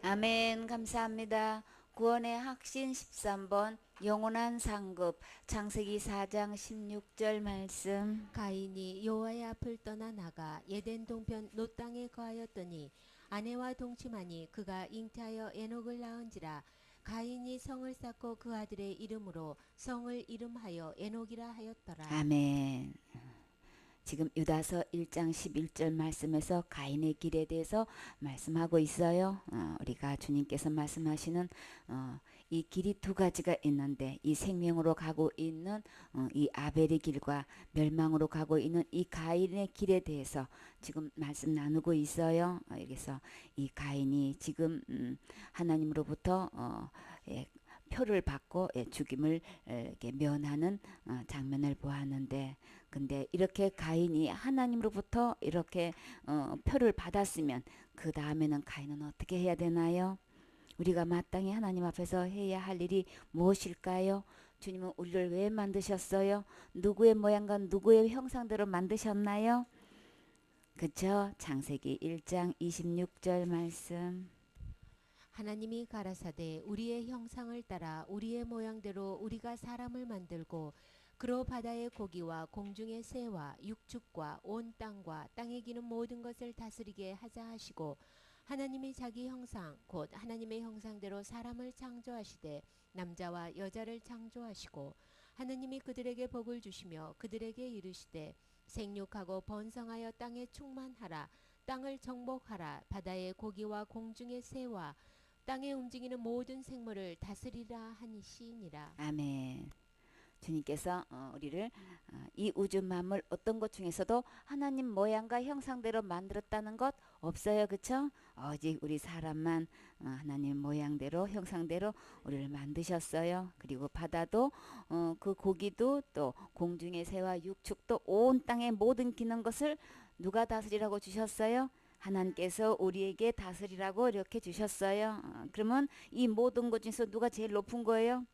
아멘. 감사합니다. 구원의 확신 13번 영원한 상급 창세기 4장 16절 말씀. 가인이 여호와의 앞을 떠나 나가 에덴 동편 노 땅에 거하였더니 아내와 동침하니 그가 잉태하여 에녹을 낳은지라. 가인이 성을 쌓고 그 아들의 이름으로 성을 이름하여 에녹이라 하였더라. 아멘. 지금 유다서 1장 11절 말씀에서 가인의 길에 대해서 말씀하고 있어요. 우리가 주님께서 말씀하시는 이 길이 두 가지가 있는데 이 생명으로 가고 있는 이 아벨의 길과 멸망으로 가고 있는 이 가인의 길에 대해서 지금 말씀 나누고 있어요. 그래서 이 가인이 지금 하나님으로부터 표를 받고 죽임을 이렇게 면하는 장면을 보았는데, 근데 이렇게 가인이 하나님으로부터 이렇게 표를 받았으면 그 다음에는 가인은 어떻게 해야 되나요? 우리가 마땅히 하나님 앞에서 해야 할 일이 무엇일까요? 주님은 우리를 왜 만드셨어요? 누구의 모양과 누구의 형상대로 만드셨나요? 그쵸? 창세기 1장 26절 말씀. 하나님이 가라사대 우리의 형상을 따라 우리의 모양대로 우리가 사람을 만들고 그로 바다의 고기와 공중의 새와 육축과 온 땅과 땅에 기는 모든 것을 다스리게 하자 하시고, 하나님이 자기 형상 곧 하나님의 형상대로 사람을 창조하시되 남자와 여자를 창조하시고, 하나님이 그들에게 복을 주시며 그들에게 이르시되 생육하고 번성하여 땅에 충만하라. 땅을 정복하라. 바다의 고기와 공중의 새와 땅에 움직이는 모든 생물을 다스리라 하니시니라. 아멘. 주님께서 우리를 이 우주 만물 어떤 것 중에서도 하나님 모양과 형상대로 만들었다는 것 없어요. 그쵸? 오직 우리 사람만 하나님 모양대로 형상대로 우리를 만드셨어요. 그리고 바다도 그 고기도 또 공중의 새와 육축도 온 땅의 모든 기는 것을 누가 다스리라고 주셨어요? 하나님께서 우리에게 다스리라고 이렇게 주셨어요. 그러면 이 모든 것 중에서 누가 제일 높은 거예요?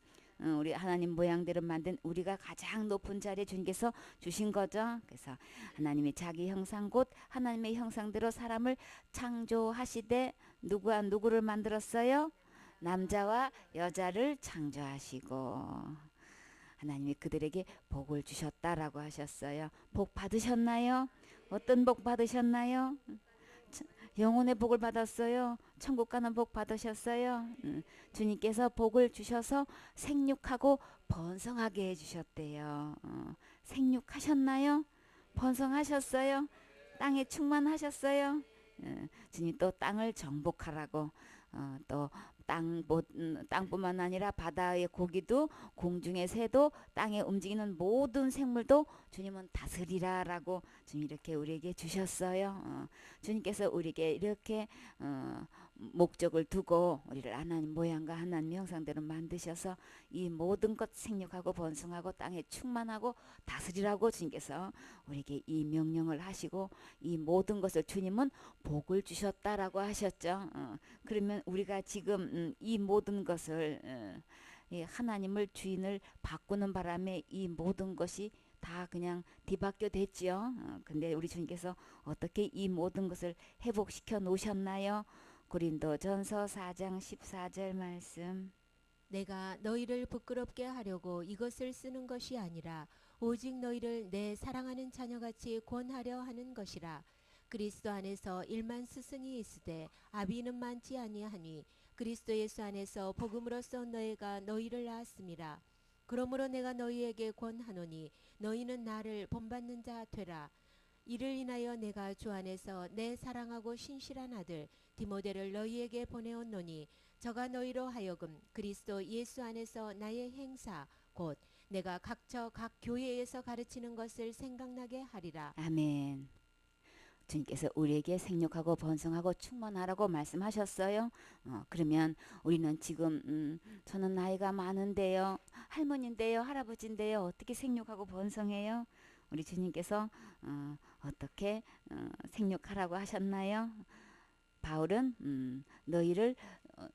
우리 하나님 모양대로 만든 우리가 가장 높은 자리에 주님께서 주신 거죠. 그래서 하나님이 자기 형상 곧 하나님의 형상대로 사람을 창조하시되 누구와 누구를 만들었어요? 남자와 여자를 창조하시고 하나님이 그들에게 복을 주셨다라고 하셨어요. 복 받으셨나요? 어떤 복 받으셨나요? 영혼의 복을 받았어요. 천국 가는 복 받으셨어요. 주님께서 복을 주셔서 생육하고 번성하게 해주셨대요. 생육하셨나요? 번성하셨어요? 땅에 충만하셨어요? 주님 또 땅을 정복하라고 또 땅뿐만 아니라 바다의 고기도 공중의 새도 땅에 움직이는 모든 생물도 주님은 다스리라라고 주님 이렇게 우리에게 주셨어요. 주님께서 우리에게 이렇게 목적을 두고 우리를 하나님 모양과 하나님 형상대로 만드셔서 이 모든 것 생육하고 번성하고 땅에 충만하고 다스리라고 주님께서 우리에게 이 명령을 하시고 이 모든 것을 주님은 복을 주셨다라고 하셨죠. 그러면 우리가 지금 이 모든 것을 이 하나님을 주인을 바꾸는 바람에 이 모든 것이 다 그냥 뒤바뀌어 됐지요. 근데 우리 주님께서 어떻게 이 모든 것을 회복시켜 놓으셨나요? 고린도전서 4장 14절 말씀. 내가 너희를 부끄럽게 하려고 이것을 쓰는 것이 아니라 오직 너희를 내 사랑하는 자녀같이 권하려 하는 것이라. 그리스도 안에서 일만 스승이 있으되 아비는 많지 아니하니 그리스도 예수 안에서 복음으로써 너희가 너희를 낳았음이라. 그러므로 내가 너희에게 권하노니 너희는 나를 본받는 자 되라. 이를 인하여 내가 주 안에서 내 사랑하고 신실한 아들 디모데를 너희에게 보내었노니 저가 너희로 하여금 그리스도 예수 안에서 나의 행사 곧 내가 각처 각 교회에서 가르치는 것을 생각나게 하리라. 아멘. 주님께서 우리에게 생육하고 번성하고 충만하라고 말씀하셨어요. 그러면 우리는 지금 저는 나이가 많은데요, 할머니인데요, 할아버지인데요, 어떻게 생육하고 번성해요? 우리 주님께서 어떻게 생육하라고 하셨나요? 바울은 너희를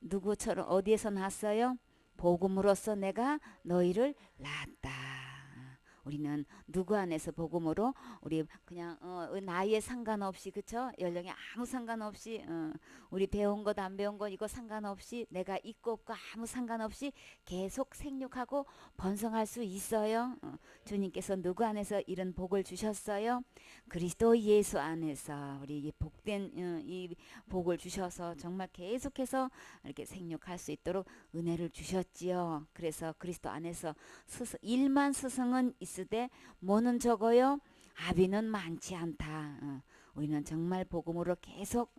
누구처럼 어디에서 낳았어요? 복음으로써 내가 너희를 낳았다. 우리는 누구 안에서 복음으로 우리 그냥 나이에 상관없이 그쵸? 연령에 아무 상관없이 우리 배운 것 안 배운 것 이거 상관없이 내가 있고 없고 아무 상관없이 계속 생육하고 번성할 수 있어요. 주님께서 누구 안에서 이런 복을 주셨어요? 그리스도 예수 안에서 우리 이 복된 이 복을 주셔서 정말 계속해서 이렇게 생육할 수 있도록 은혜를 주셨지요. 그래서 그리스도 안에서 일만 스승은 있으되 뭐는 적어요? 아비는 많지 않다. 우리는 정말 복음으로 계속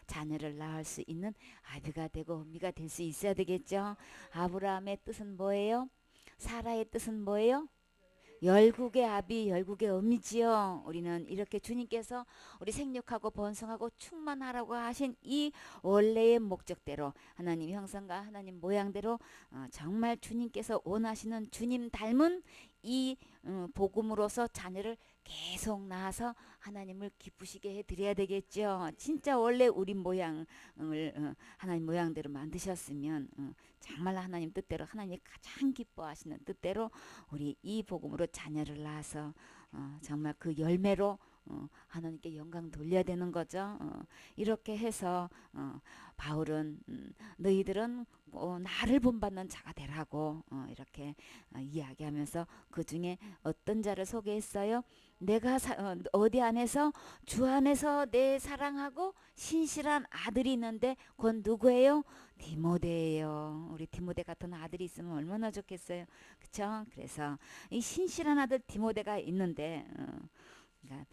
자녀를 낳을 수 있는 아비가 되고 어미가 될 수 있어야 되겠죠. 아브라함의 뜻은 뭐예요? 사라의 뜻은 뭐예요? 열국의 아비, 열국의 어미지요. 우리는 이렇게 주님께서 우리 생육하고 번성하고 충만하라고 하신 이 원래의 목적대로 하나님 형상과 하나님 모양대로 정말 주님께서 원하시는 주님 닮은 이 복음으로서 자녀를 계속 낳아서 하나님을 기쁘시게 해드려야 되겠죠. 진짜 원래 우리 모양을 하나님 모양대로 만드셨으면 정말 하나님 뜻대로 하나님이 가장 기뻐하시는 뜻대로 우리 이 복음으로 자녀를 낳아서 정말 그 열매로 하나님께 영광 돌려야 되는 거죠. 이렇게 해서 바울은 너희들은 나를 본받는 자가 되라고 이렇게 이야기하면서 그 중에 어떤 자를 소개했어요? 내가 어디 안에서 주 안에서 내 사랑하고 신실한 아들이 있는데 그건 누구예요? 디모데예요. 우리 디모데 같은 아들이 있으면 얼마나 좋겠어요. 그쵸? 그래서 이 신실한 아들 디모데가 있는데 그러니까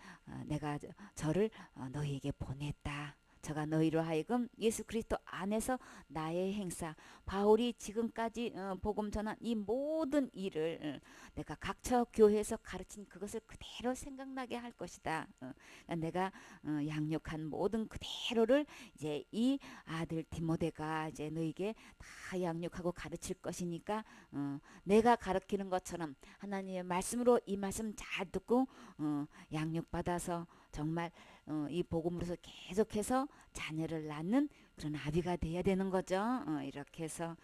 내가 저를 너희에게 보냈다. 저가 너희로 하여금 예수 그리스도 안에서 나의 행사 바울이 지금까지 복음 전한 이 모든 일을 내가 각처 교회에서 가르친 그것을 그대로 생각나게 할 것이다. 그러니까 내가 양육한 모든 그대로를 이제 이 아들 디모데가 이제 너에게 다 양육하고 가르칠 것이니까 내가 가르치는 것처럼 하나님의 말씀으로 이 말씀 잘 듣고 양육받아서 정말 이 복음으로서 계속해서 자녀를 낳는 그런 아비가 돼야 되는 거죠. 이렇게 해서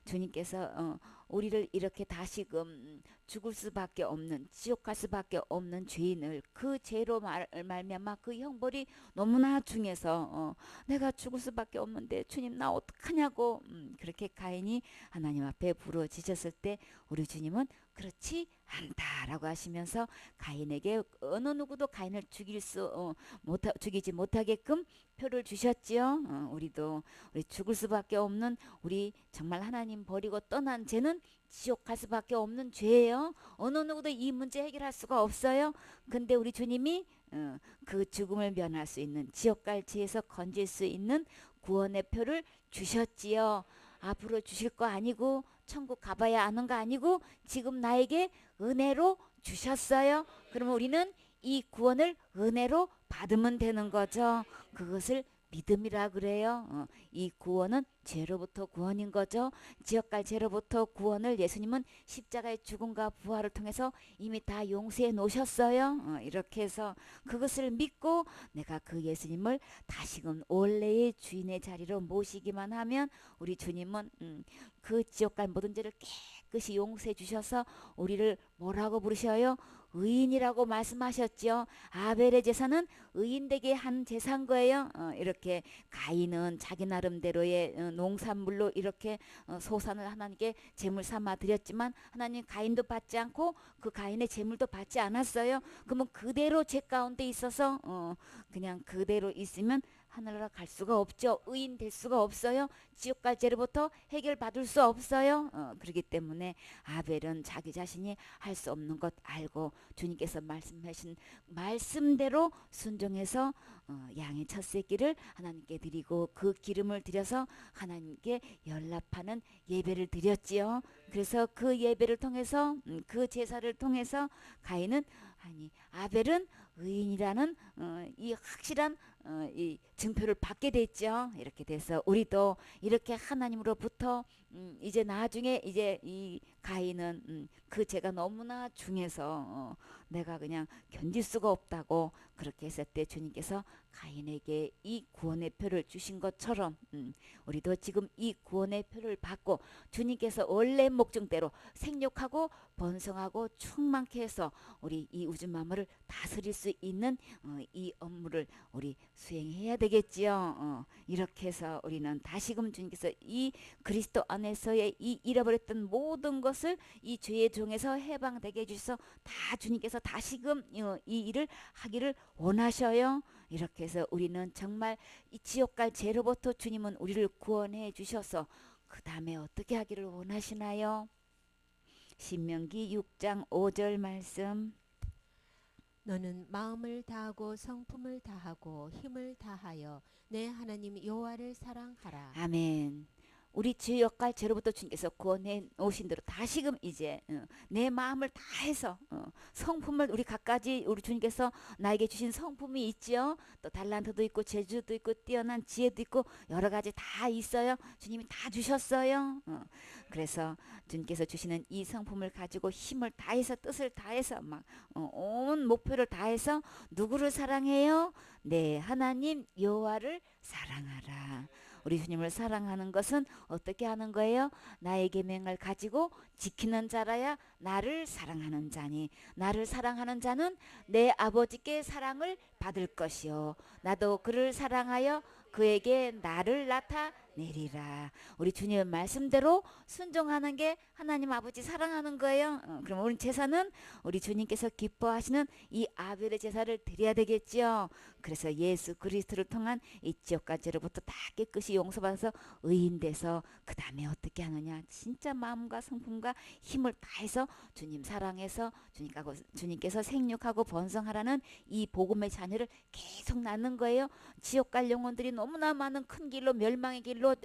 주님께서 우리를 이렇게 다시금 죽을 수밖에 없는 지옥 갈 수밖에 없는 죄인을 그 죄로 말미암아 그 형벌이 너무나 중해서 내가 죽을 수밖에 없는데 주님 나 어떡하냐고 그렇게 가인이 하나님 앞에 부르짖었을 때 우리 주님은 그렇지 않다라고 하시면서 가인에게 어느 누구도 가인을 죽이지 못하게끔 표를 주셨지요. 우리도 우리 죽을 수밖에 없는 우리 정말 하나님 버리고 떠난 죄는 지옥 갈 수밖에 없는 죄예요. 어느 누구도 이 문제 해결할 수가 없어요. 근데 우리 주님이 그 죽음을 면할 수 있는 지옥 갈 죄에서 건질 수 있는 구원의 표를 주셨지요. 앞으로 주실 거 아니고 천국 가봐야 아는 거 아니고 지금 나에게 은혜로 주셨어요. 그러면 우리는 이 구원을 은혜로 받으면 되는 거죠. 그것을 믿음이라 그래요. 이 구원은 죄로부터 구원인 거죠. 지옥갈 죄로부터 구원을 예수님은 십자가의 죽음과 부활을 통해서 이미 다 용서해 놓으셨어요. 이렇게 해서 그것을 믿고 내가 그 예수님을 다시금 원래의 주인의 자리로 모시기만 하면 우리 주님은 그 지옥갈 모든 죄를 깨끗이 용서해 주셔서 우리를 뭐라고 부르셔요? 의인이라고 말씀하셨죠. 아벨의 제사는 의인되게 한 제사인 거예요. 이렇게 가인은 자기 나름대로의 농산물로 이렇게 소산을 하나님께 제물 삼아 드렸지만 하나님 가인도 받지 않고 그 가인의 제물도 받지 않았어요. 그러면 그대로 죄 가운데 있어서 그냥 그대로 있으면 하늘나라 갈 수가 없죠. 의인 될 수가 없어요. 지옥 갈 죄로부터 해결받을 수 없어요. 그렇기 때문에 아벨은 자기 자신이 할 수 없는 것 알고 주님께서 말씀하신 말씀대로 순종해서 양의 첫 새끼를 하나님께 드리고 그 기름을 드려서 하나님께 연락하는 예배를 드렸지요. 그래서 그 예배를 통해서 그 제사를 통해서 가인은 아벨은 의인이라는 이 확실한 이 증표를 받게 됐죠. 이렇게 돼서 우리도 이렇게 하나님으로부터 이제 나중에 이제 이 가인은 그 죄가 너무나 중해서 내가 그냥 견딜 수가 없다고 그렇게 했을 때 주님께서 가인에게 이 구원의 표를 주신 것처럼 우리도 지금 이 구원의 표를 받고 주님께서 원래 목적대로 생육하고 번성하고 충만케 해서 우리 이 우주 만물을 다스릴 수 있는 이 업무를 우리 수행해야 되겠지요. 이렇게 해서 우리는 다시금 주님께서 이 그리스도 안에서의 이 잃어버렸던 모든 것을 이 죄의 종에서 해방되게 해주셔서 다 주님께서 다시금 이 일을 하기를 원하셔요. 이렇게 해서 우리는 정말 이 지옥 갈 죄로부터 주님은 우리를 구원해 주셔서 그 다음에 어떻게 하기를 원하시나요? 신명기 6장 5절 말씀. 너는 마음을 다하고 성품을 다하고 힘을 다하여 내 하나님 여호와를 사랑하라. 아멘. 우리 지옥 갈 죄로부터 주님께서 구원해 오신 대로 다시금 이제 내 마음을 다해서 성품을 우리 갖가지 우리 주님께서 나에게 주신 성품이 있죠. 또 달란트도 있고 재주도 있고 뛰어난 지혜도 있고 여러 가지 다 있어요. 주님이 다 주셨어요. 그래서 주님께서 주시는 이 성품을 가지고 힘을 다해서 뜻을 다해서 막 온 목표를 다해서 누구를 사랑해요? 네, 하나님 여호와를 사랑하라. 우리 주님을 사랑하는 것은 어떻게 하는 거예요? 나의 계명을 가지고 지키는 자라야 나를 사랑하는 자니 나를 사랑하는 자는 내 아버지께 사랑을 받을 것이요 나도 그를 사랑하여 그에게 나를 나타내리라. 우리 주님의 말씀대로 순종하는 게 하나님 아버지 사랑하는 거예요. 그럼 우리 제사는 우리 주님께서 기뻐하시는 이 아벨의 제사를 드려야 되겠죠. 그래서 예수 그리스도를 통한 이 지옥과 죄로부터 다 깨끗이 용서받아서 의인돼서 그 다음에 어떻게 하느냐. 진짜 마음과 성품과 힘을 다해서 주님 사랑해서 주님께서 생육하고 번성하라는 이 복음의 자녀를 계속 낳는 거예요. 지옥 갈 영혼들이 너무나 많은 큰 길로 멸망의 길로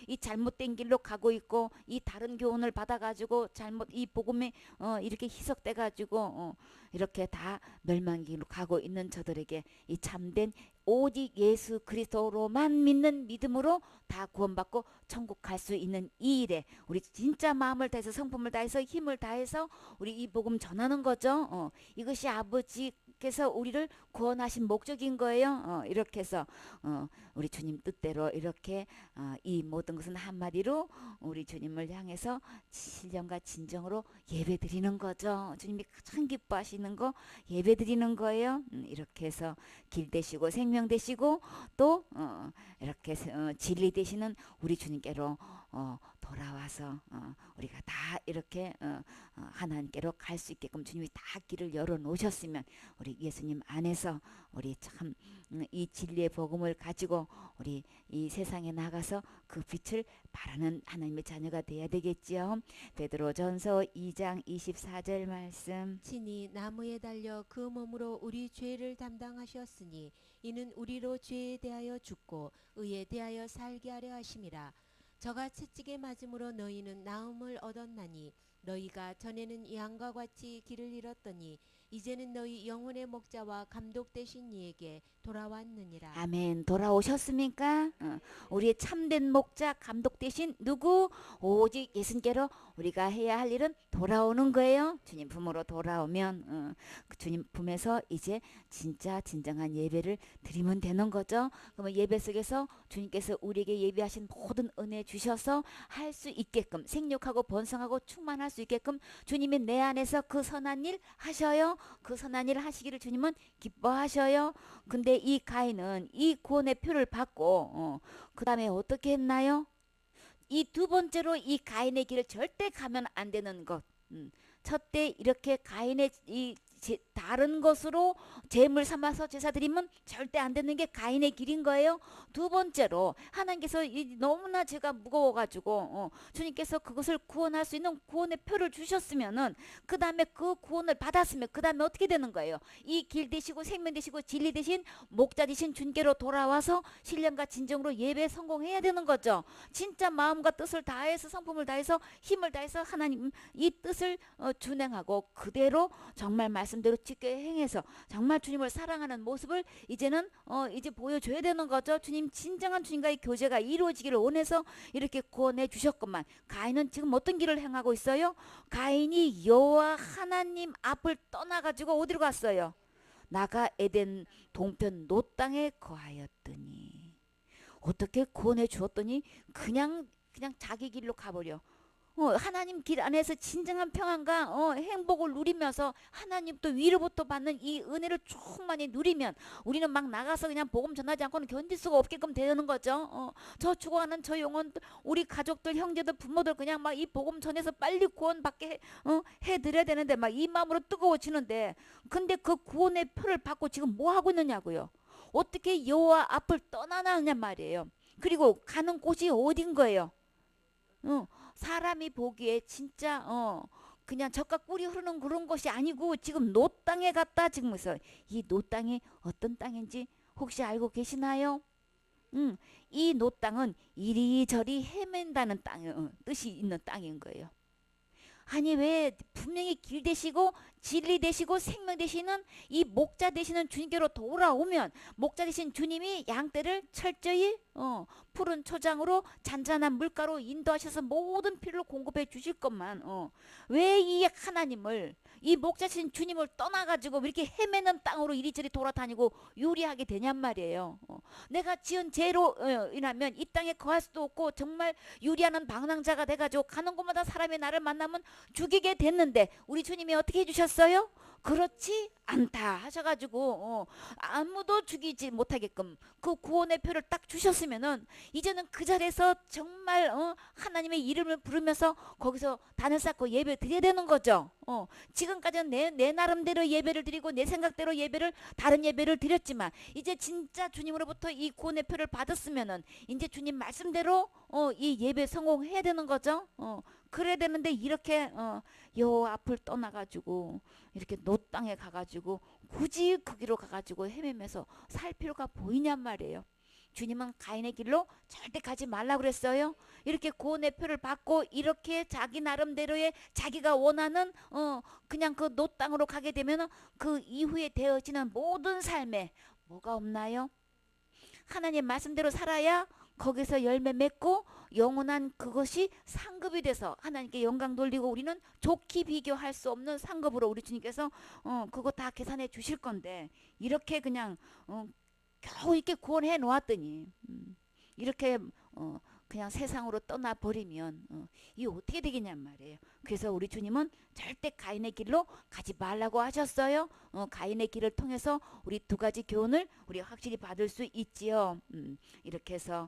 이 잘못된 길로 가고 있고 이 다른 교훈을 받아가지고 잘못 이 복음에 이렇게 희석돼가지고 이렇게 다 멸망의 길로 가고 있는 저들에게 이 참된 오직 예수 그리스도로만 믿는 믿음으로 다 구원받고 천국 갈 수 있는 이 일에 우리 진짜 마음을 다해서 성품을 다해서 힘을 다해서 우리 이 복음 전하는 거죠. 이것이 아버지께서 우리를 구원하신 목적인 거예요. 이렇게 해서 우리 주님 뜻대로 이렇게 이 모든 것은 한마디로 우리 주님을 향해서 신령과 진정으로 예배드리는 거죠. 주님이 가장 기뻐하시는 거 예배드리는 거예요. 이렇게 해서 길 되시고 생명 되시고 또 이렇게 진리 되시는 우리 주님께로 돌아와서 우리가 다 이렇게 하나님께로 갈 수 있게끔 주님이 다 길을 열어 놓으셨으면 우리 예수님 안에서 우리 참 이 진리의 복음을 가지고 우리 이 세상에 나가서 그 빛을 바라는 하나님의 자녀가 돼야 되겠지요. 베드로전서 2장 24절 말씀. 친히 나무에 달려 그 몸으로 우리 죄를 담당하셨으니 이는 우리로 죄에 대하여 죽고 의에 대하여 살게 하려 하심이라. 저가 채찍에 맞음으로 너희는 나음을 얻었나니 너희가 전에는 양과 같이 길을 잃었더니 이제는 너희 영혼의 목자와 감독 되신 이에게 돌아왔느니라. 아멘. 돌아오셨습니까? 우리의 참된 목자 감독 되신 누구? 오직 예수님께로 우리가 해야 할 일은 돌아오는 거예요. 주님 품으로 돌아오면 그 주님 품에서 이제 진짜 진정한 예배를 드리면 되는 거죠. 그러면 예배 속에서 주님께서 우리에게 예비하신 모든 은혜 주셔서 할 수 있게끔 생육하고 번성하고 충만할 수 있게끔 주님이 내 안에서 그 선한 일 하셔요. 그 선한 일을 하시기를 주님은 기뻐하셔요. 근데 이 가인은 이 구원의 표를 받고 그 다음에 어떻게 했나요? 이 두 번째로 이 가인의 길을 절대 가면 안 되는 것. 첫째 이렇게 가인의 이 다른 것으로 제물 삼아서 제사 드리면 절대 안 되는 게 가인의 길인 거예요. 두 번째로 하나님께서 너무나 제가 무거워가지고 주님께서 그것을 구원할 수 있는 구원의 표를 주셨으면은 그 다음에 그 구원을 받았으면 그 다음에 어떻게 되는 거예요? 이 길 되시고 생명 되시고 진리 되신 목자 되신 주님께로 돌아와서 신령과 진정으로 예배에 성공해야 되는 거죠. 진짜 마음과 뜻을 다해서 성품을 다해서 힘을 다해서 하나님 이 뜻을 준행하고 그대로 정말 말씀 말씀대로 지켜 행해서 정말 주님을 사랑하는 모습을 이제는 이제 보여줘야 되는 거죠. 주님 진정한 주님과의 교제가 이루어지기를 원해서 이렇게 구원해 주셨건만 가인은 지금 어떤 길을 행하고 있어요? 가인이 여호와 하나님 앞을 떠나가지고 어디로 갔어요? 나가 에덴 동편 놋 땅에 거하였더니 어떻게 구원해 주었더니 그냥 자기 길로 가버려. 하나님 길 안에서 진정한 평안과 행복을 누리면서 하나님 또 위로부터 받는 이 은혜를 충만히 누리면 우리는 막 나가서 그냥 복음 전하지 않고는 견딜 수가 없게끔 되는 거죠. 저 죽어가는 저 영혼 우리 가족들 형제들 부모들 그냥 막 이 복음 전해서 빨리 구원받게 해드려야 되는데 막 이 마음으로 뜨거워지는데 근데 그 구원의 표를 받고 지금 뭐 하고 있느냐고요. 어떻게 여호와 앞을 떠나느냐 말이에요. 그리고 가는 곳이 어딘 거예요. 사람이 보기에 진짜 그냥 젖과 꿀이 흐르는 그런 것이 아니고 지금 노 땅에 갔다 지금 그래서 이 노 땅이 어떤 땅인지 혹시 알고 계시나요? 이 노 땅은 이리저리 헤맨다는 땅 뜻이 있는 땅인 거예요. 아니 왜 분명히 길 되시고 진리 되시고 생명 되시는 이 목자 되시는 주님께로 돌아오면 목자 되신 주님이 양떼를 철저히 푸른 초장으로 잔잔한 물가로 인도하셔서 모든 필요를 공급해 주실 것만 왜 이 하나님을 이 목자신 주님을 떠나가지고 이렇게 헤매는 땅으로 이리저리 돌아다니고 유리하게 되냔 말이에요. 내가 지은 죄로 인하면 이 땅에 거할 수도 없고 정말 유리하는 방랑자가 돼가지고 가는 곳마다 사람이 나를 만나면 죽이게 됐는데 우리 주님이 어떻게 해주셨어요? 그렇지 않다 하셔가지고 아무도 죽이지 못하게끔 그 구원의 표를 딱 주셨으면은 이제는 그 자리에서 정말 하나님의 이름을 부르면서 거기서 단을 쌓고 예배 드려야 되는 거죠. 지금까지는 내 나름대로 예배를 드리고 내 생각대로 예배를 다른 예배를 드렸지만 이제 진짜 주님으로부터 이 구원의 표를 받았으면은 이제 주님 말씀대로 이 예배 성공해야 되는 거죠. 그래야 되는데 이렇게 여호와 앞을 떠나가지고 이렇게 노 땅에 가가지고 굳이 거기로 가가지고 헤매면서 살 필요가 보이냔 말이에요. 주님은 가인의 길로 절대 가지 말라 그랬어요. 이렇게 구원의 표를 받고 이렇게 자기 나름대로의 자기가 원하는 그냥 그 노 땅으로 가게 되면 그 이후에 되어지는 모든 삶에 뭐가 없나요? 하나님 말씀대로 살아야 거기서 열매 맺고 영원한 그것이 상급이 돼서 하나님께 영광 돌리고 우리는 좋게 비교할 수 없는 상급으로 우리 주님께서 그거 다 계산해 주실 건데 이렇게 그냥 겨우 이렇게 구원해 놓았더니 이렇게 그냥 세상으로 떠나버리면 이게 어떻게 되겠냔 말이에요. 그래서 우리 주님은 절대 가인의 길로 가지 말라고 하셨어요. 가인의 길을 통해서 우리 두 가지 교훈을 우리 확실히 받을 수 있지요. 이렇게 해서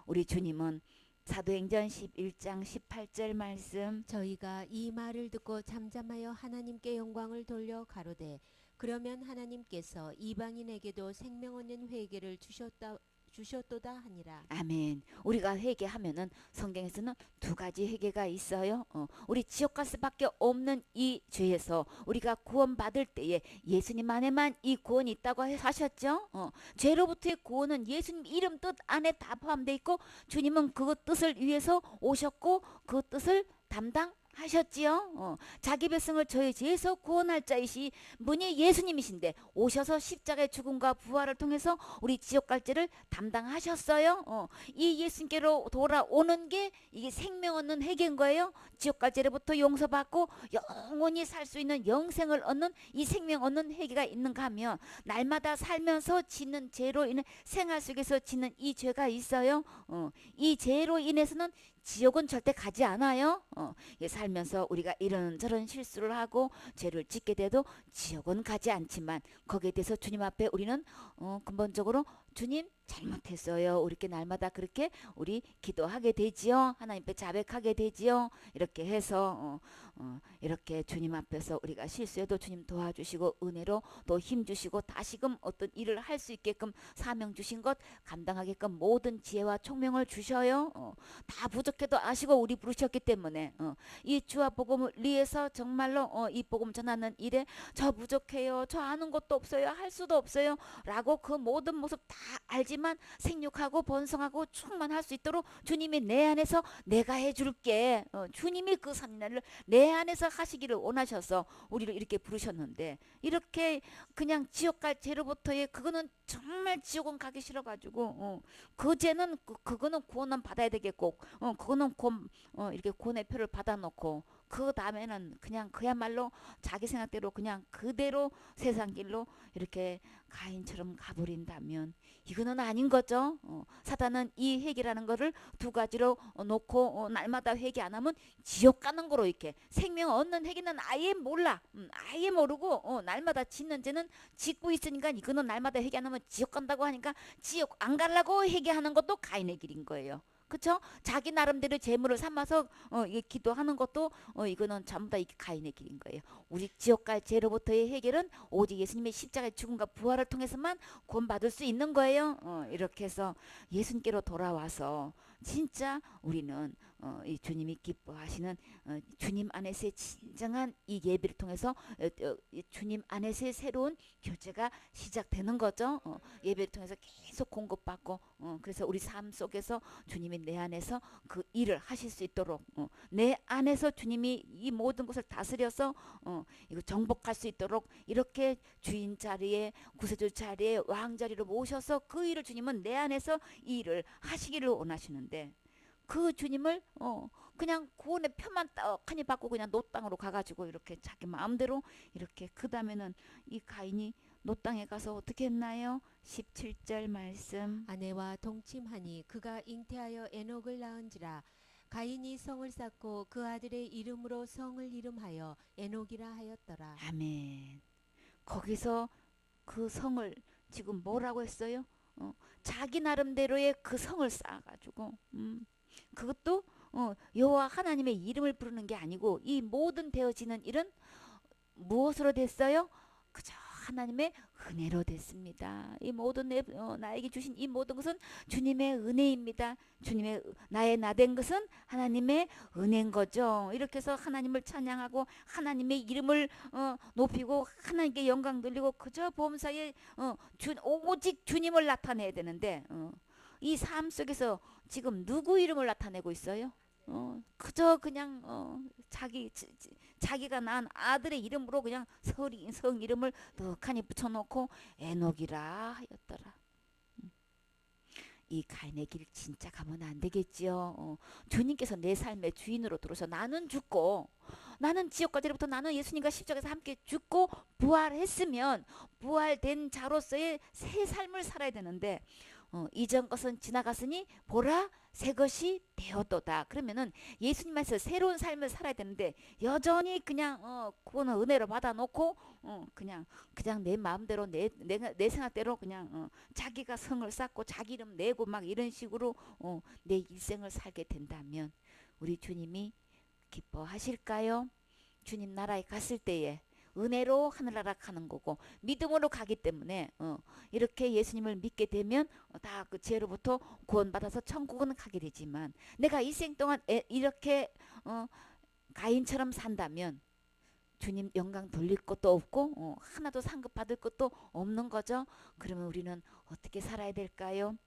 우리 주님은 사도행전 11장 18절 말씀 저희가 이 말을 듣고 잠잠하여 하나님께 영광을 돌려 가로되 그러면 하나님께서 이방인에게도 생명 얻는 회개를 주셨도다 하니라. 아멘. 우리가 회개하면은 성경에서는 두 가지 회개가 있어요. 우리 지옥 갈 수밖에 없는 이 죄에서 우리가 구원받을 때에 예수님 안에만 이 구원이 있다고 하셨죠. 죄로부터의 구원은 예수님 이름 뜻 안에 다 포함되어 있고 주님은 그 뜻을 위해서 오셨고 그 뜻을 담당하셨지요. 자기 백성을 저희 죄에서 구원할 자이시 분이 예수님이신데 오셔서 십자가의 죽음과 부활을 통해서 우리 지옥 갈 죄를 담당하셨어요. 이 예수님께로 돌아오는 게 이게 생명 얻는 회개인 거예요. 지옥 갈 죄로부터 용서받고 영원히 살 수 있는 영생을 얻는 이 생명 얻는 회개가 있는가 하면 날마다 살면서 짓는 죄로 인해 생활 속에서 짓는 이 죄가 있어요. 이 죄로 인해서는 지옥은 절대 가지 않아요. 살면서 우리가 이런저런 실수를 하고 죄를 짓게 돼도 지옥은 가지 않지만 거기에 대해서 주님 앞에 우리는 근본적으로 주님 잘못했어요. 우리 이렇게 날마다 그렇게 우리 기도하게 되지요. 하나님 앞에 자백하게 되지요. 이렇게 해서 이렇게 주님 앞에서 우리가 실수해도 주님 도와주시고 은혜로 또 힘주시고 다시금 어떤 일을 할 수 있게끔 사명 주신 것 감당하게끔 모든 지혜와 총명을 주셔요. 다 부족해도 아시고 우리 부르셨기 때문에 이 주와 복음을 위해서 정말로 이 복음 전하는 일에 저 부족해요. 저 아는 것도 없어요. 할 수도 없어요. 라고 그 모든 모습 다 알지만 없지만 생육하고 번성하고 충만할 수 있도록 주님이 내 안에서 내가 해줄게. 주님이 그 산일을 내 안에서 하시기를 원하셔서 우리를 이렇게 부르셨는데, 이렇게 그냥 지옥 갈 죄로부터의 그거는 정말 지옥은 가기 싫어가지고 그 죄는 그거는 구원은 받아야 되겠고, 그거는 이렇게 구원의 표를 받아놓고 그 다음에는 그냥 그야말로 자기 생각대로 그냥 그대로 세상 길로 이렇게 가인처럼 가버린다면 이거는 아닌 거죠. 사단은 이 회개라는 거를 두 가지로 놓고 날마다 회개 안 하면 지옥 가는 거로, 이렇게 생명 얻는 회개는 아예 몰라. 아예 모르고 날마다 짓는 죄는 짓고 있으니까 이거는 날마다 회개 안 하면 지옥 간다고 하니까 지옥 안 가려고 회개하는 것도 가인의 길인 거예요. 그쵸? 자기 나름대로 재물을 삼아서 이 기도하는 것도 이거는 전부 다 이 가인의 길인 거예요. 우리 지옥 갈 죄로부터의 해결은 오직 예수님의 십자가의 죽음과 부활을 통해서만 구원받을 수 있는 거예요. 이렇게 해서 예수님께로 돌아와서 진짜 우리는 이 주님이 기뻐하시는 주님 안에서의 진정한 이 예배를 통해서 주님 안에서의 새로운 교제가 시작되는 거죠. 예배를 통해서 계속 공급받고, 그래서 우리 삶 속에서 주님이 내 안에서 그 일을 하실 수 있도록, 내 안에서 주님이 이 모든 것을 다스려서 이거 정복할 수 있도록 이렇게 주인 자리에, 구세주 자리에, 왕 자리로 모셔서 그 일을 주님은 내 안에서 이 일을 하시기를 원하시는데, 그 주님을 그냥 구원의 표만 떡하니 받고 그냥 노 땅으로 가가지고 이렇게 자기 마음대로 이렇게, 그 다음에는 이 가인이 노 땅에 가서 어떻게 했나요? 17절 말씀. 아내와 동침하니 그가 잉태하여 에녹을 낳은지라. 가인이 성을 쌓고 그 아들의 이름으로 성을 이름하여 에녹이라 하였더라. 아멘. 거기서 그 성을 지금 뭐라고 했어요? 자기 나름대로의 그 성을 쌓아가지고 그것도 여호와 하나님의 이름을 부르는 게 아니고, 이 모든 되어지는 일은 무엇으로 됐어요? 그저 하나님의 은혜로 됐습니다. 이 모든 나에게 주신 이 모든 것은 주님의 은혜입니다. 주님의 나의 나된 것은 하나님의 은혜인 거죠. 이렇게 해서 하나님을 찬양하고 하나님의 이름을 높이고 하나님께 영광 돌리고 그저 범사에 오직 주님을 나타내야 되는데, 이 삶 속에서 지금 누구 이름을 나타내고 있어요? 그저 그냥 자기가 낳은 아들의 이름으로 그냥 성 이름을 떡하니 붙여놓고 에녹이라 하였더라. 이 가인의 길 진짜 가면 안 되겠지요. 주님께서 내 삶의 주인으로 들어서 나는 죽고, 나는 지옥까지로부터 나는 예수님과 십자가에서 함께 죽고 부활했으면 부활된 자로서의 새 삶을 살아야 되는데, 이전 것은 지나갔으니 보라 새 것이 되었도다. 그러면은 예수님 안에서 새로운 삶을 살아야 되는데, 여전히 그냥 그거는 은혜로 받아놓고 그냥 내 마음대로 내 생각대로 그냥 자기가 성을 쌓고 자기 이름 내고 막 이런 식으로 내 일생을 살게 된다면 우리 주님이 기뻐하실까요? 주님 나라에 갔을 때에 은혜로 하늘나라 가는 거고 믿음으로 가기 때문에 이렇게 예수님을 믿게 되면 다 그 죄로부터 구원받아서 천국은 가게 되지만, 내가 이 생 동안 이렇게 가인처럼 산다면 주님 영광 돌릴 것도 없고 하나도 상급 받을 것도 없는 거죠. 그러면 우리는 어떻게 살아야 될까요?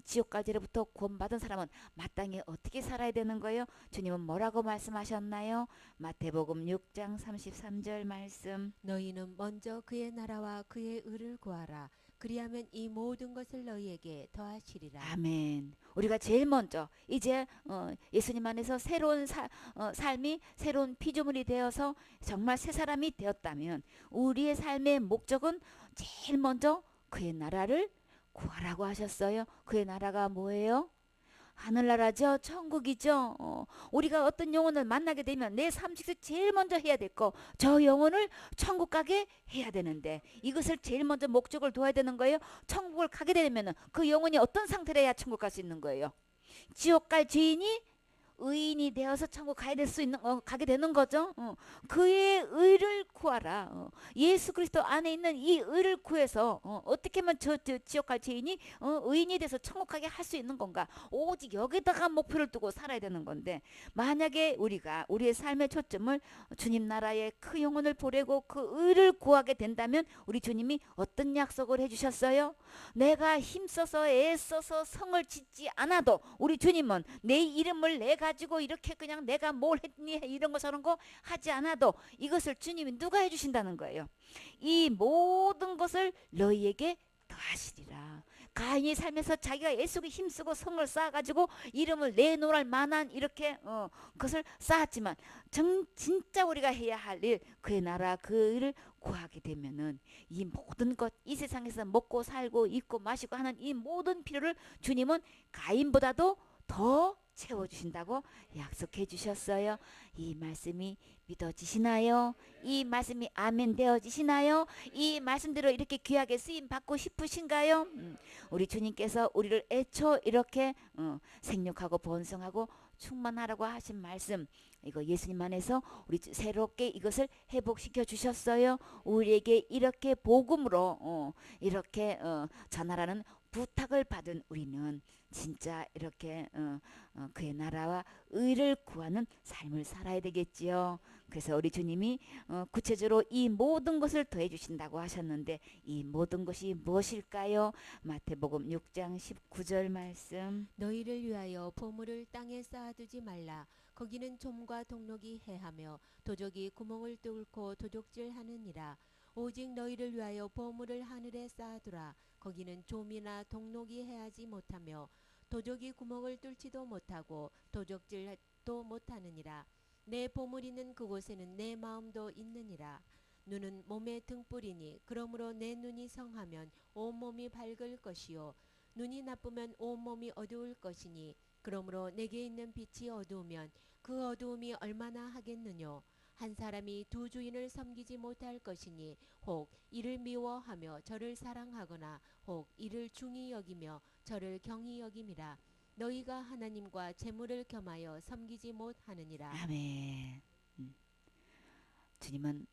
지옥 갈 죄로부터 구원받은 사람은 마땅히 어떻게 살아야 되는 거예요? 주님은 뭐라고 말씀하셨나요? 마태복음 6장 33절 말씀. 너희는 먼저 그의 나라와 그의 의를 구하라. 그리하면 이 모든 것을 너희에게 더하시리라. 아멘. 우리가 제일 먼저 이제 예수님 안에서 새로운 삶이 새로운 피조물이 되어서 정말 새 사람이 되었다면 우리의 삶의 목적은 제일 먼저 그의 나라를 구하라고 하셨어요. 그의 나라가 뭐예요? 하늘나라죠. 천국이죠. 우리가 어떤 영혼을 만나게 되면 내 삶 속에서 제일 먼저 해야 될 거, 저 영혼을 천국 가게 해야 되는데, 이것을 제일 먼저 목적을 둬야 되는 거예요. 천국을 가게 되면 그 영혼이 어떤 상태로 해야 천국 갈 수 있는 거예요? 지옥 갈 죄인이 의인이 되어서 천국 가야 될 수 있는 가게 되는 거죠. 그의 의를 구하라. 예수 그리스도 안에 있는 이 의를 구해서 어떻게 하면 저 지옥 갈 죄인이 의인이 돼서 천국 가게 할 수 있는 건가? 오직 여기다가 목표를 두고 살아야 되는 건데, 만약에 우리가 우리의 삶의 초점을 주님 나라의 그 영혼을 보내고 그 의를 구하게 된다면 우리 주님이 어떤 약속을 해주셨어요? 내가 힘써서 애써서 성을 짓지 않아도 우리 주님은 내 이름을 내 가지고 이렇게 그냥 내가 뭘 했니 이런 거 저런 거 하지 않아도 이것을 주님이 누가 해주신다는 거예요. 이 모든 것을 너희에게 더하시리라. 가인이 살면서 자기가 애쓰고 힘쓰고 성을 쌓아가지고 이름을 내놓을 만한 이렇게 그것을 쌓았지만 진짜 우리가 해야 할 일, 그의 나라 그 일을 구하게 되면은 이 모든 것, 이 세상에서 먹고 살고 입고 마시고 하는 이 모든 필요를 주님은 가인보다도 더 채워주신다고 약속해 주셨어요. 이 말씀이 믿어지시나요? 이 말씀이 아멘 되어지시나요? 이 말씀대로 이렇게 귀하게 쓰임 받고 싶으신가요? 우리 주님께서 우리를 애초 이렇게 생육하고 번성하고 충만하라고 하신 말씀, 이거 예수님 안에서 우리 새롭게 이것을 회복시켜 주셨어요. 우리에게 이렇게 복음으로 이렇게 전하라는 부탁을 받은 우리는 진짜 이렇게 그의 나라와 의를 구하는 삶을 살아야 되겠지요. 그래서 우리 주님이 구체적으로 이 모든 것을 더해 주신다고 하셨는데 이 모든 것이 무엇일까요? 마태복음 6장 19절 말씀. 너희를 위하여 보물을 땅에 쌓아두지 말라. 거기는 좀과 동록이 해하며 도적이 구멍을 뚫고 도적질하느니라. 오직 너희를 위하여 보물을 하늘에 쌓아두라. 거기는 좀이나 동록이 해하지 못하며 도적이 구멍을 뚫지도 못하고 도적질도 못하느니라. 내 보물 있는 그곳에는 내 마음도 있느니라. 눈은 몸의 등불이니 그러므로 내 눈이 성하면 온몸이 밝을 것이요 눈이 나쁘면 온몸이 어두울 것이니 그러므로 내게 있는 빛이 어두우면 그 어두움이 얼마나 하겠느뇨. 한 사람이 두 주인을 섬기지 못할 것이니 혹 이를 미워하며 저를 사랑하거나 혹 이를 중히 여기며 저를 경히 여김이라. 너희가 하나님과 재물을 겸하여 섬기지 못하느니라. 아멘. 주님은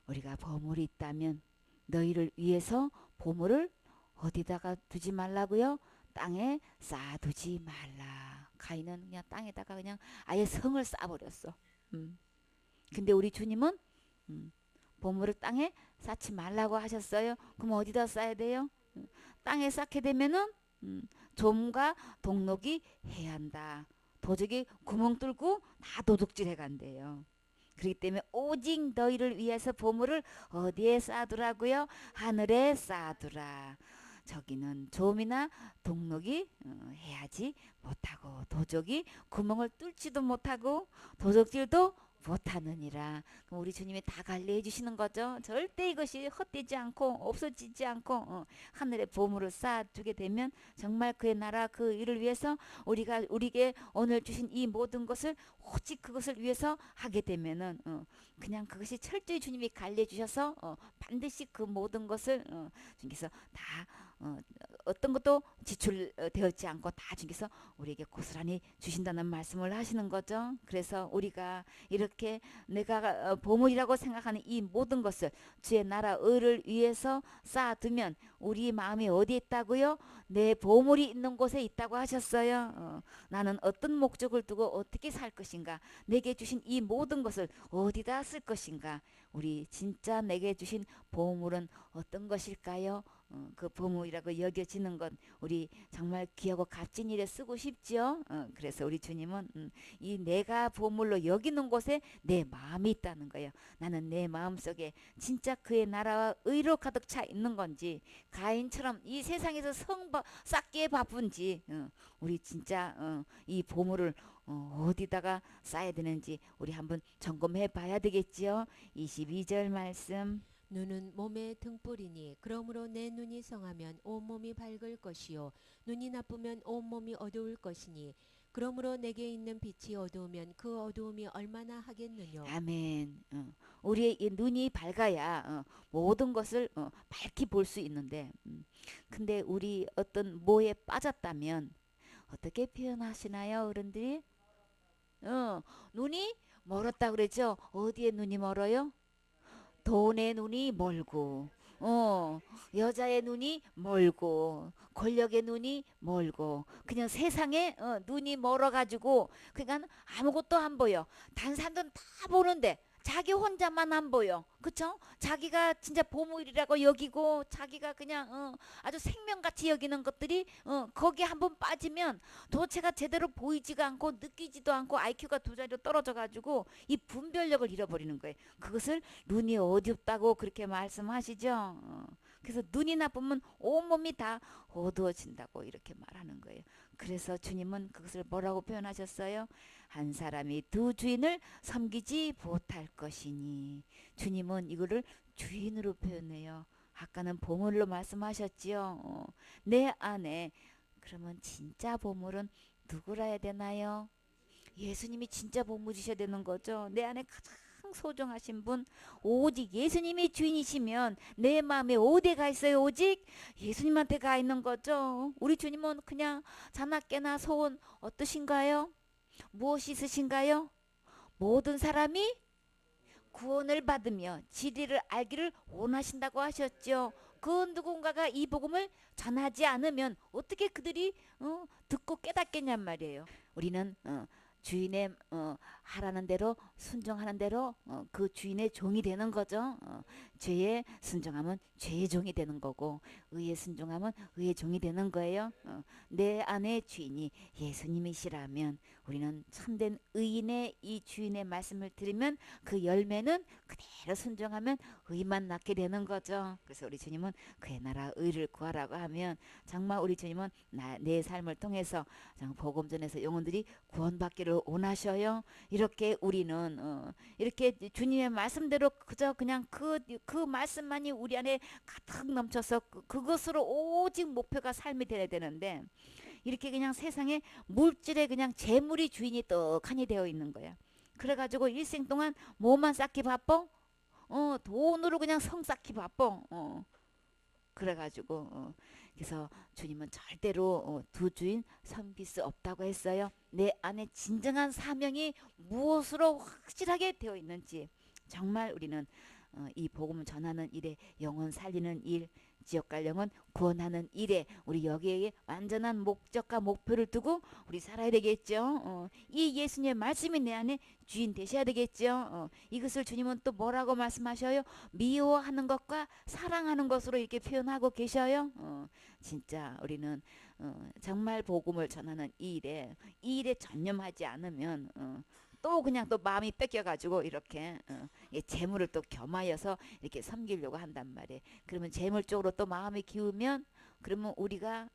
우리가 보물이 있다면 너희를 위해서 보물을 어디다가 두지 말라고요? 땅에 쌓아두지 말라. 가인은 그냥 땅에다가 그냥 아예 성을 쌓아버렸어. 근데 우리 주님은 보물을 땅에 쌓지 말라고 하셨어요. 그럼 어디다 쌓아야 돼요? 땅에 쌓게 되면은 좀과 동록이 해야 한다. 도적이 구멍 뚫고 다 도둑질 해간대요. 그렇기 때문에 오직 너희를 위해서 보물을 어디에 쌓아두라고요? 하늘에 쌓아두라. 저기는 좀이나 동록이 해하지 못하고 도적이 구멍을 뚫지도 못하고 도적질도 못하느니라. 그럼 우리 주님이 다 관리해 주시는 거죠. 절대 이것이 헛되지 않고 없어지지 않고 하늘에 보물을 쌓아두게 되면 정말 그의 나라 그 일을 위해서 우리가 우리에게 오늘 주신 이 모든 것을 오직 그것을 위해서 하게 되면은 그냥 그것이 철저히 주님이 관리해 주셔서 반드시 그 모든 것을 주님께서 다 어떤 것도 지출되었지 않고 다 주님께서 우리에게 고스란히 주신다는 말씀을 하시는 거죠. 그래서 우리가 이렇게 내가 보물이라고 생각하는 이 모든 것을 주의 나라 의를 위해서 쌓아두면 우리 마음이 어디에 있다고요? 내 보물이 있는 곳에 있다고 하셨어요. 나는 어떤 목적을 두고 어떻게 살 것인가? 내게 주신 이 모든 것을 어디다 쓸 것인가? 우리 진짜 내게 주신 보물은 어떤 것일까요? 그 보물이라고 여겨지는 건 우리 정말 귀하고 값진 일에 쓰고 싶죠. 그래서 우리 주님은 이 내가 보물로 여기는 곳에 내 마음이 있다는 거예요. 나는 내 마음속에 진짜 그의 나라와 의로 가득 차 있는 건지 가인처럼 이 세상에서 쌓기에 바쁜지 우리 진짜 이 보물을 어디다가 쌓아야 되는지 우리 한번 점검해 봐야 되겠지요. 22절 말씀. 눈은 몸의 등불이니 그러므로 내 눈이 성하면 온몸이 밝을 것이요 눈이 나쁘면 온몸이 어두울 것이니 그러므로 내게 있는 빛이 어두우면 그 어두움이 얼마나 하겠느뇨. 아멘. 우리의 이 눈이 밝아야 모든 것을 밝히 볼 수 있는데 근데 우리 어떤 뭐에 빠졌다면 어떻게 표현하시나요, 어른들이? 눈이 멀었다 그랬죠. 어디에 눈이 멀어요? 돈의 눈이 멀고, 어, 여자의 눈이 멀고, 권력의 눈이 멀고, 그냥 세상에 눈이 멀어가지고, 그러니까 아무것도 안 보여. 다른 사람들은 다 보는데, 자기 혼자만 안 보여. 그쵸? 자기가 진짜 보물이라고 여기고, 자기가 그냥 아주 생명같이 여기는 것들이 거기에 한번 빠지면 도체가 제대로 보이지가 않고 느끼지도 않고 IQ가 두 자리로 떨어져가지고 이 분별력을 잃어버리는 거예요. 그것을 눈이 어둡다고 그렇게 말씀하시죠. 그래서 눈이 나쁘면 온몸이 다 어두워진다고 이렇게 말하는 거예요. 그래서 주님은 그것을 뭐라고 표현하셨어요? 한 사람이 두 주인을 섬기지 못할 것이니. 주님은 이거를 주인으로 표현해요. 아까는 보물로 말씀하셨지요. 내 안에. 그러면 진짜 보물은 누구라 해야 되나요? 예수님이 진짜 보물이셔야 되는 거죠. 내 안에 가장 소중하신 분, 오직 예수님이 주인이시면 내 마음에 어디가 있어요? 오직 예수님한테 가 있는 거죠. 우리 주님은 그냥 자나깨나 소원 어떠신가요? 무엇이 있으신가요? 모든 사람이 구원을 받으며 진리를 알기를 원하신다고 하셨죠. 그 누군가가 이 복음을 전하지 않으면 어떻게 그들이 듣고 깨닫겠냔 말이에요. 우리는 주인의 하라는 대로 순종하는 대로 그 주인의 종이 되는 거죠. 죄에 순종하면 죄의 종이 되는 거고 의에 순종하면 의의 종이 되는 거예요. 내 안에 주인이 예수님이시라면 우리는 참된 의인의 이 주인의 말씀을 들으면 그 열매는 그대로 순종하면 의만 낳게 되는 거죠. 그래서 우리 주님은 그의 나라 의를 구하라고 하면 정말 우리 주님은 내 삶을 통해서 복음 전에서 영혼들이 구원받기를 원하셔요. 이렇게 우리는 이렇게 주님의 말씀대로 그저 그냥 그 말씀만이 우리 안에 가득 넘쳐서 그것으로 오직 목표가 삶이 돼야 되는데 이렇게 그냥 세상에 물질에 그냥 재물이 주인이 떡하니 되어 있는 거야. 그래가지고 일생 동안 뭐만 쌓기 바빠? 돈으로 그냥 성 쌓기 바빠. 그래가지고 그래서 주님은 절대로 두 주인 섬길 수 없다고 했어요. 내 안에 진정한 사명이 무엇으로 확실하게 되어 있는지 정말 우리는 이 복음을 전하는 일에 영혼 살리는 일, 지역 갈 영혼 구원하는 일에 우리 여기에 완전한 목적과 목표를 두고 우리 살아야 되겠죠. 이 예수님의 말씀이 내 안에 주인 되셔야 되겠죠. 이것을 주님은 또 뭐라고 말씀하셔요? 미워하는 것과 사랑하는 것으로 이렇게 표현하고 계셔요. 진짜 우리는 정말 복음을 전하는 이 일에 전념하지 않으면 또 그냥 또 마음이 뺏겨가지고 이렇게 재물을 또 겸하여서 이렇게 섬기려고 한단 말이에요. 그러면 재물 쪽으로 또 마음이 기우면 그러면 우리가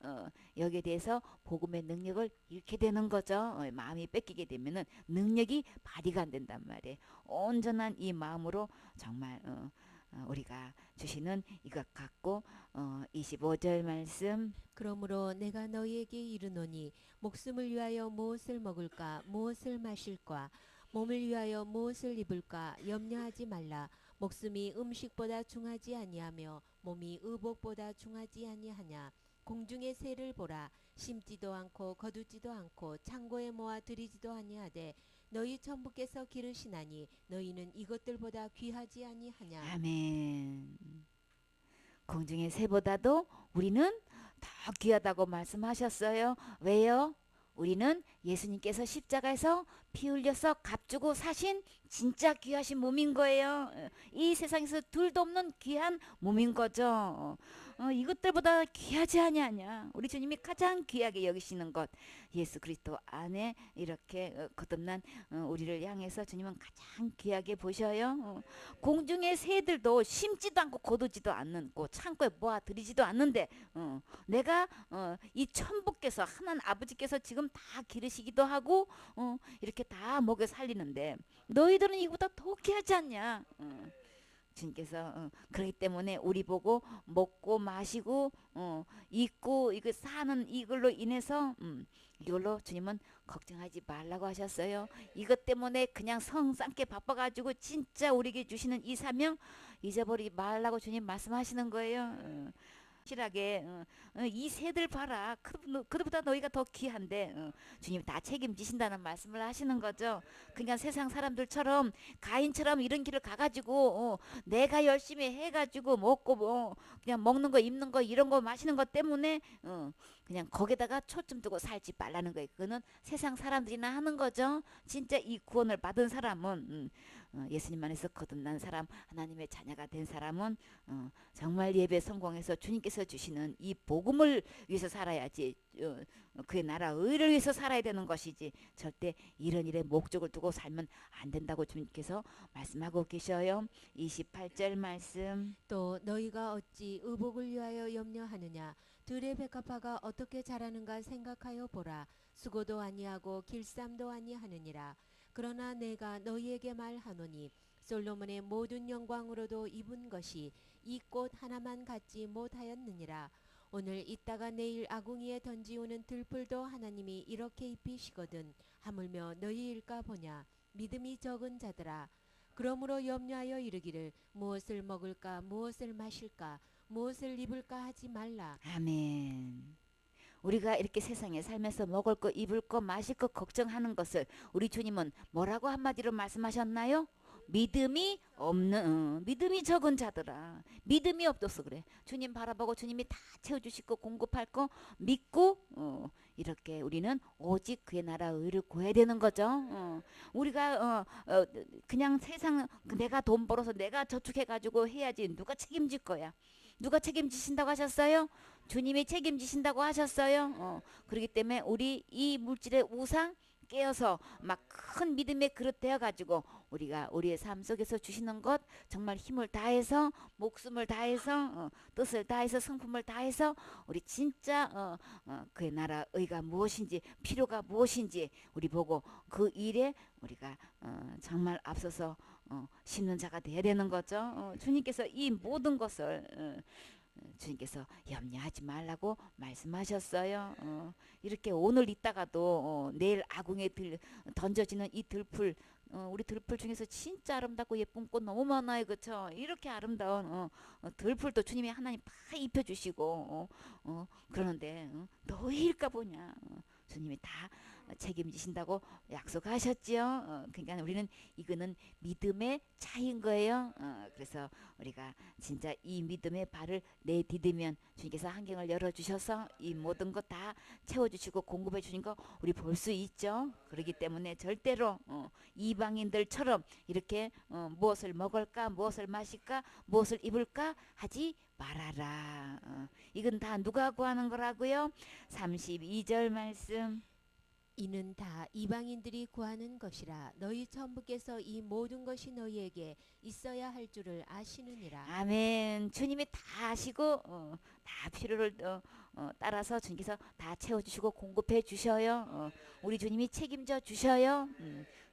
여기에 대해서 복음의 능력을 잃게 되는 거죠. 마음이 뺏기게 되면은 능력이 발휘가 안 된단 말이에요. 온전한 이 마음으로 정말 우리가 주시는 이것 갖고 25절 말씀. 그러므로 내가 너희에게 이르노니 목숨을 위하여 무엇을 먹을까 무엇을 마실까 몸을 위하여 무엇을 입을까 염려하지 말라. 목숨이 음식보다 중하지 아니하며 몸이 의복보다 중하지 아니하냐. 공중의 새를 보라. 심지도 않고 거두지도 않고 창고에 모아 들이지도 아니하되 너희 천부께서 기르시나니 너희는 이것들보다 귀하지 아니하냐. 아멘. 공중의 새보다도 우리는 더 귀하다고 말씀하셨어요. 왜요? 우리는 예수님께서 십자가에서 피 흘려서 값주고 사신 진짜 귀하신 몸인 거예요. 이 세상에서 둘도 없는 귀한 몸인 거죠. 이것들보다 귀하지 아니하냐. 우리 주님이 가장 귀하게 여기시는 것 예수 그리스도 안에 이렇게 거듭난 우리를 향해서 주님은 가장 귀하게 보셔요. 공중의 새들도 심지도 않고 거두지도 않고 창고에 모아 들이지도 않는데 내가 이 천부께서 하나님 아버지께서 지금 다 기르시기도 하고 이렇게 다 먹여 살리는데 너희들은 이보다 더 귀하지 않냐. 주님께서 그렇기 때문에 우리 보고 먹고 마시고 입고 이거 사는 이걸로 인해서 이걸로 주님은 걱정하지 말라고 하셨어요. 이것 때문에 그냥 성 쌓게 바빠가지고 진짜 우리에게 주시는 이 사명 잊어버리지 말라고 주님 말씀하시는 거예요. 실하게 이 새들 봐라. 그보다 너희가 더 귀한데 주님이 다 책임지신다는 말씀을 하시는 거죠. 그러니까 세상 사람들처럼 가인처럼 이런 길을 가가지고 내가 열심히 해가지고 먹고 뭐 그냥 먹는 거 입는 거 이런 거 마시는 것 때문에 그냥 거기다가 초점 두고 살지 말라는 거예요. 그거는 세상 사람들이나 하는 거죠. 진짜 이 구원을 받은 사람은 예수님 안에서 거듭난 사람, 하나님의 자녀가 된 사람은 정말 예배 성공해서 주님께서 주시는 이 복음을 위해서 살아야지, 그의 나라 의를 위해서 살아야 되는 것이지 절대 이런 일에 목적을 두고 살면 안 된다고 주님께서 말씀하고 계셔요. 28절 말씀. 또 너희가 어찌 의복을 위하여 염려하느냐. 들의 백합화가 어떻게 자라는가 생각하여 보라. 수고도 아니하고 길쌈도 아니하느니라. 그러나 내가 너희에게 말하노니 솔로몬의 모든 영광으로도 입은 것이 이 꽃 하나만 갖지 못하였느니라. 오늘 있다가 내일 아궁이에 던지우는 들풀도 하나님이 이렇게 입히시거든 하물며 너희일까 보냐. 믿음이 적은 자들아, 그러므로 염려하여 이르기를 무엇을 먹을까 무엇을 마실까 무엇을 입을까 하지 말라. 아멘. 우리가 이렇게 세상에 살면서 먹을 거 입을 거 마실 거 걱정하는 것을 우리 주님은 뭐라고 한마디로 말씀하셨나요? 믿음이 없는 믿음이 적은 자들아. 믿음이 없어서 그래. 주님 바라보고 주님이 다 채워주실 거 공급할 거 믿고 이렇게 우리는 오직 그의 나라 의를 구해야 되는 거죠. 우리가 그냥 세상 내가 돈 벌어서 내가 저축해가지고 해야지. 누가 책임질 거야? 누가 책임지신다고 하셨어요? 주님이 책임지신다고 하셨어요. 그렇기 때문에 우리 이 물질의 우상 깨어서 막 큰 믿음의 그릇 되어 가지고 우리가 우리의 삶 속에서 주시는 것 정말 힘을 다해서 목숨을 다해서 뜻을 다해서 성품을 다해서 우리 진짜 그의 나라 의가 무엇인지 필요가 무엇인지 우리 보고 그 일에 우리가 정말 앞서서 심는 자가 되어야 되는 거죠. 주님께서 이 모든 것을 주님께서 염려하지 말라고 말씀하셨어요. 이렇게 오늘 있다가도 내일 아궁에 던져지는 이 들풀, 우리 들풀 중에서 진짜 아름답고 예쁜 꽃 너무 많아요. 그렇죠? 이렇게 아름다운 들풀도 주님이 하나님 다 입혀주시고 그러는데 너희일까 보냐. 주님이 다 책임지신다고 약속하셨지요. 그러니까 우리는 이거는 믿음의 차이인 거예요. 그래서 우리가 진짜 이 믿음의 발을 내디디면 주님께서 환경을 열어주셔서 이 모든 것 다 채워주시고 공급해 주신 거 우리 볼 수 있죠. 그렇기 때문에 절대로 이방인들처럼 이렇게 무엇을 먹을까 무엇을 마실까 무엇을 입을까 하지 말아라. 이건 다 누가 구하는 거라고요? 32절 말씀. 이는 다 이방인들이 구하는 것이라. 너희 천부께서 이 모든 것이 너희에게 있어야 할 줄을 아시느니라. 아멘. 주님이 다 아시고 다 필요를 따라서 주님께서 다 채워주시고 공급해 주셔요. 우리 주님이 책임져 주셔요.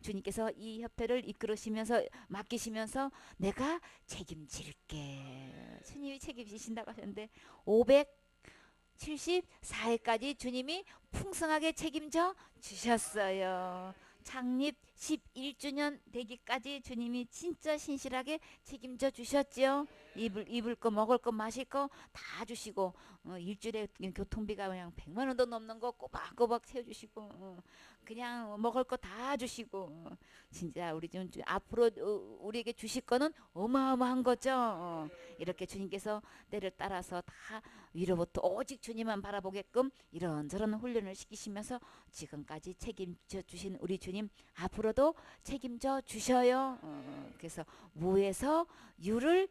주님께서 이 협회를 이끌으시면서 맡기시면서 내가 책임질게. 주님이 책임지신다고 하셨는데 574회까지 주님이 풍성하게 책임져 주셨어요. 창립 11주년 되기까지 주님이 진짜 신실하게 책임져 주셨지요. 입을 거 먹을 거 마실 거 다 주시고 일주일에 교통비가 그냥 100만 원도 넘는 거 꼬박꼬박 채워주시고 그냥 먹을 거 다 주시고 진짜 우리 좀 앞으로 우리에게 주실 거는 어마어마한 거죠. 이렇게 주님께서 때를 따라서 다 위로부터 오직 주님만 바라보게끔 이런저런 훈련을 시키시면서 지금까지 책임져 주신 우리 주님 앞으로도 책임져 주셔요. 그래서 무에서 유를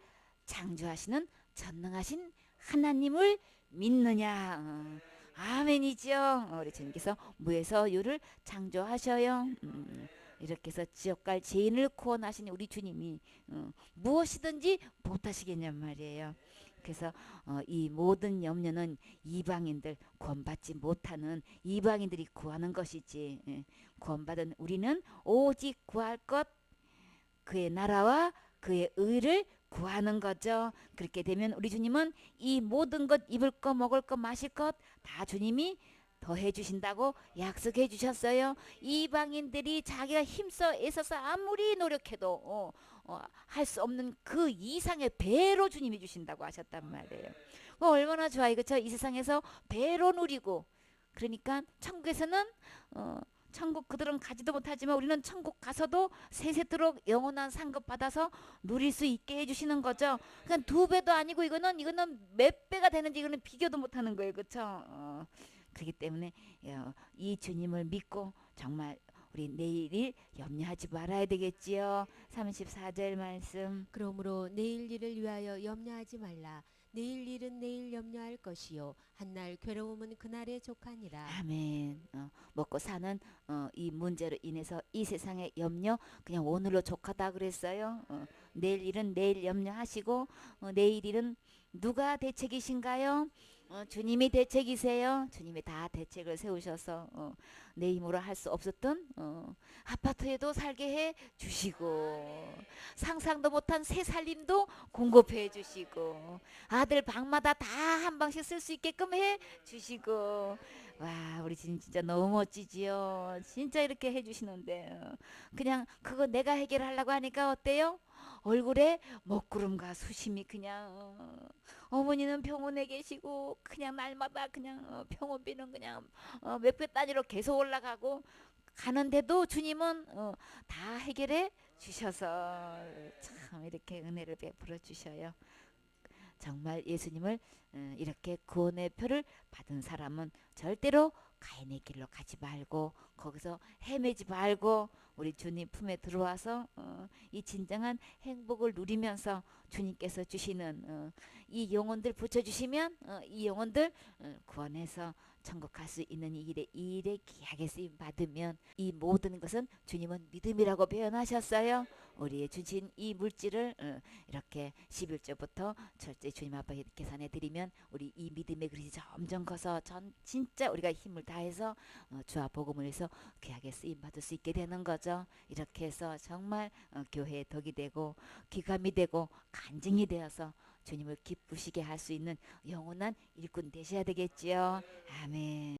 창조하시는 전능하신 하나님을 믿느냐. 아멘이죠. 우리 주님께서 무에서 유를 창조하셔요. 이렇게 해서 지옥 갈 죄인을 구원하신 우리 주님이 무엇이든지 못하시겠냔 말이에요. 그래서 이 모든 염려는 이방인들 구원받지 못하는 이방인들이 구하는 것이지 구원받은 우리는 오직 구할 것 그의 나라와 그의 의를 구하는 거죠. 그렇게 되면 우리 주님은 이 모든 것 입을 거 먹을 거 마실 것 다 주님이 더해 주신다고 약속해 주셨어요. 이방인들이 자기가 힘써 애써서 아무리 노력해도 할 수 없는 그 이상의 배로 주님이 주신다고 하셨단 말이에요. 얼마나 좋아요, 그렇죠? 이 세상에서 배로 누리고, 그러니까 천국에서는 천국 그들은 가지도 못하지만 우리는 천국 가서도 세세토록 영원한 상급 받아서 누릴 수 있게 해주시는 거죠. 그러니까 두 배도 아니고 이거는 몇 배가 되는지 이거는 비교도 못하는 거예요, 그렇죠? 그렇기 때문에 이 주님을 믿고 정말 우리 내일을 염려하지 말아야 되겠지요. 34절 말씀. 그러므로 내일 일을 위하여 염려하지 말라. 내일 일은 내일 염려할 것이요 한날 괴로움은 그날의 족하니라. 아멘. 먹고 사는 이 문제로 인해서 이 세상의 염려 그냥 오늘로 족하다 그랬어요. 내일 일은 내일 염려하시고 내일 일은 누가 대책이신가요? 주님이 대책이세요. 주님이 다 대책을 세우셔서 내 힘으로 할 수 없었던 아파트에도 살게 해 주시고 상상도 못한 새 살림도 공급해 주시고 아들 방마다 다 한 방씩 쓸 수 있게끔 해 주시고 와 우리 진짜 너무 멋지지요. 진짜 이렇게 해 주시는데 그냥 그거 내가 해결하려고 하니까 어때요? 얼굴에 먹구름과 수심이 그냥 어머니는 병원에 계시고 그냥 날마다 그냥 병원비는 그냥 몇 배 단위로 계속 올라가고 가는데도 주님은 다 해결해 주셔서 참 이렇게 은혜를 베풀어 주셔요. 정말 예수님을 이렇게 구원의 표를 받은 사람은 절대로 가인의 길로 가지 말고 거기서 헤매지 말고 우리 주님 품에 들어와서 이 진정한 행복을 누리면서 주님께서 주시는 이 영혼들 붙여주시면 이 영혼들 구원해서 천국 갈 수 있는 이 일에 귀하게 쓰임 받으면 이 모든 것은 주님은 믿음이라고 표현하셨어요. 우리의 주신 이 물질을 이렇게 11조부터 철저히 주님 앞에 계산해 드리면 우리 이 믿음의 그릇이 점점 커서 진짜 우리가 힘을 다해서 주와 복음을 위해서 귀하게 쓰임 받을 수 있게 되는 거죠. 이렇게 해서 정말 교회의 덕이 되고 귀감이 되고 간증이 되어서 주님을 기쁘시게 할 수 있는 영원한 일꾼 되셔야 되겠지요. 아멘.